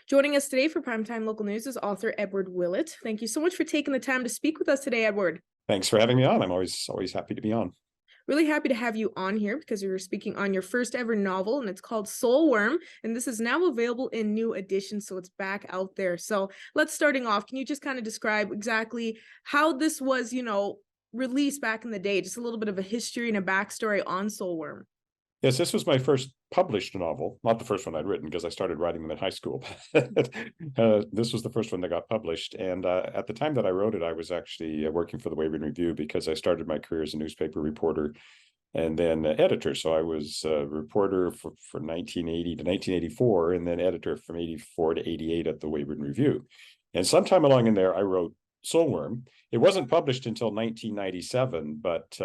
Joining us today for Primetime Local News is author Edward Willet. Thank you so much for taking the time to speak with us today, Edward. Thanks for having me on. I'm always happy to be on. Really happy to have you on here because we were speaking on your first ever novel, and it's called Soulworm, and this is now available in new editions, so it's back out there. So let's starting off. Can you just kind of describe exactly how this was, released back in the day? Just a little bit of a history and a backstory on Soulworm. Yes, this was my first published novel, not the first one I'd written because I started writing them in high school. This was the first one that got published. And at the time that I wrote it, I was actually working for the Weyburn Review because I started my career as a newspaper reporter and then editor. So I was a reporter for 1980 to 1984 and then editor from 84 to 88 at the Weyburn Review. And sometime along in there, I wrote Soulworm. It wasn't published until 1997, but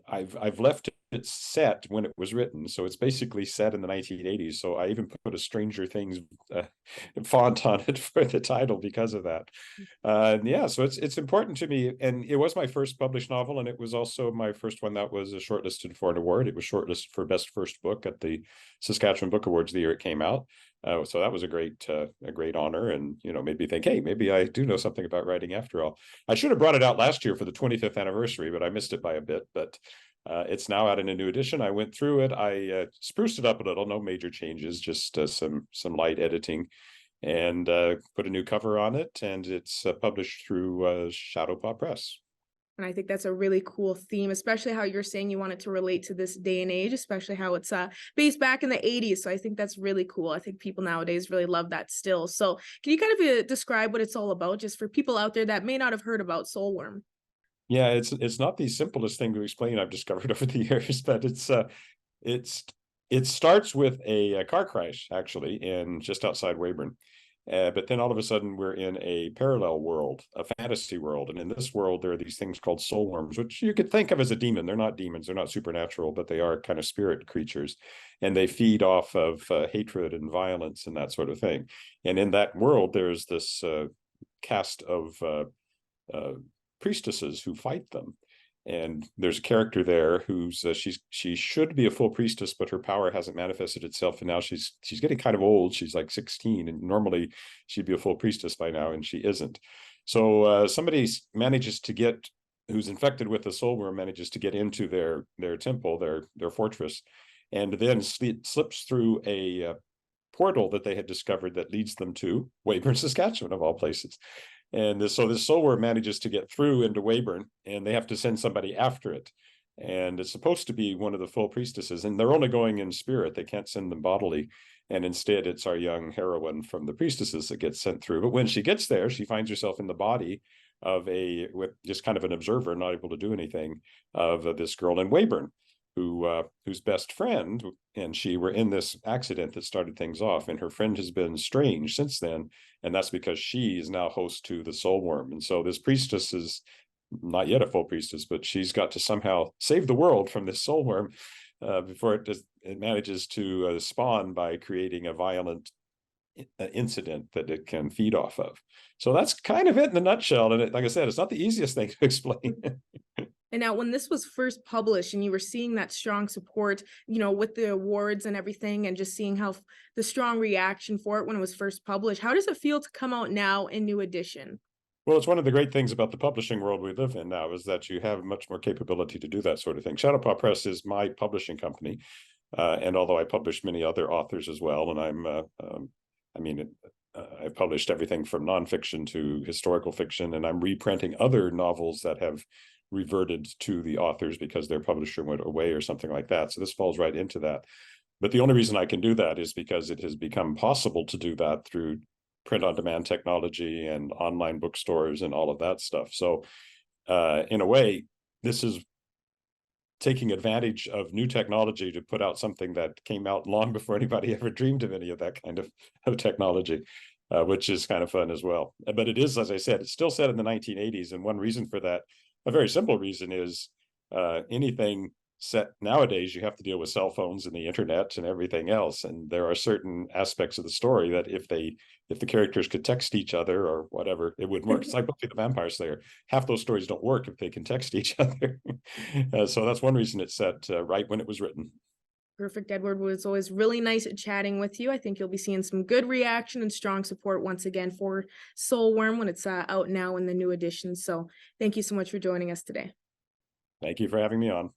I've left it set when it was written, so it's basically set in the 1980s. So I even put a Stranger Things font on it for the title because of that. Yeah, so it's important to me, and it was my first published novel, and it was also my first one that was shortlisted for an award. It was shortlisted for Best First Book at the Saskatchewan Book Awards the year it came out. So that was a great honor, and made me think, hey, maybe I do know something about writing after all. I should have brought it out last year for the 25th anniversary, but I missed it by a bit. But it's now out in a new edition. I went through it. I spruced it up a little. No major changes, just some light editing, and put a new cover on it. And it's published through Shadowpaw Press. And I think that's a really cool theme, especially how you're saying you want it to relate to this day and age, especially how it's based back in the 80s. So I think that's really cool. I think people nowadays really love that still. So can you kind of describe what it's all about, just for people out there that may not have heard about Soulworm? Yeah, it's not the simplest thing to explain, I've discovered over the years, but it starts with a car crash, actually, in just outside Weyburn. But then all of a sudden we're in a parallel world, a fantasy world. And in this world, there are these things called soulworms, which you could think of as a demon. They're not demons, they're not supernatural, but they are kind of spirit creatures. And they feed off of hatred and violence and that sort of thing. And in that world, there's this cast of priestesses who fight them. And there's a character there who's she should be a full priestess, but her power hasn't manifested itself, and now she's getting kind of old. She's like 16, and normally she'd be a full priestess by now, and she isn't. So somebody manages to get, who's infected with the soulworm, manages to get into their temple, their fortress, and then slips through a portal that they had discovered that leads them to Weyburn, Saskatchewan, of all places. And so this soulworm manages to get through into Weyburn, and they have to send somebody after it. And it's supposed to be one of the full priestesses, and they're only going in spirit. They can't send them bodily. And instead, it's our young heroine from the priestesses that gets sent through. But when she gets there, she finds herself in the body of just kind of an observer, not able to do anything, of this girl in Weyburn, whose best friend and she were in this accident that started things off, and her friend has been strange since then, and that's because she is now host to the soulworm. And so this priestess is not yet a full priestess, but she's got to somehow save the world from this soulworm before it manages to spawn by creating a violent incident that it can feed off of. So that's kind of it in a nutshell. And like I said, it's not the easiest thing to explain. And now when this was first published and you were seeing that strong support, with the awards and everything, and just seeing how the strong reaction for it when it was first published, how does it feel to come out now in new edition? Well, it's one of the great things about the publishing world we live in now is that you have much more capability to do that sort of thing. Shadowpaw Press is my publishing company. And although I publish many other authors as well, and I've published everything from nonfiction to historical fiction, and I'm reprinting other novels that have reverted to the authors because their publisher went away or something like that. So this falls right into that. But the only reason I can do that is because it has become possible to do that through print-on-demand technology and online bookstores and all of that stuff. So in a way, this is taking advantage of new technology to put out something that came out long before anybody ever dreamed of any of that kind of technology, which is kind of fun as well. But it is, as I said, it's still set in the 1980s. And one reason for that, a very simple reason, is anything set nowadays, you have to deal with cell phones and the internet and everything else. And there are certain aspects of the story that if the characters could text each other or whatever, it wouldn't work. It's like Buffy the Vampire Slayer. Half those stories don't work if they can text each other. So that's one reason it's set right when it was written. Perfect, Edward. Was always really nice chatting with you. I think you'll be seeing some good reaction and strong support once again for Soul Worm when it's out now in the new edition. So thank you so much for joining us today. Thank you for having me on.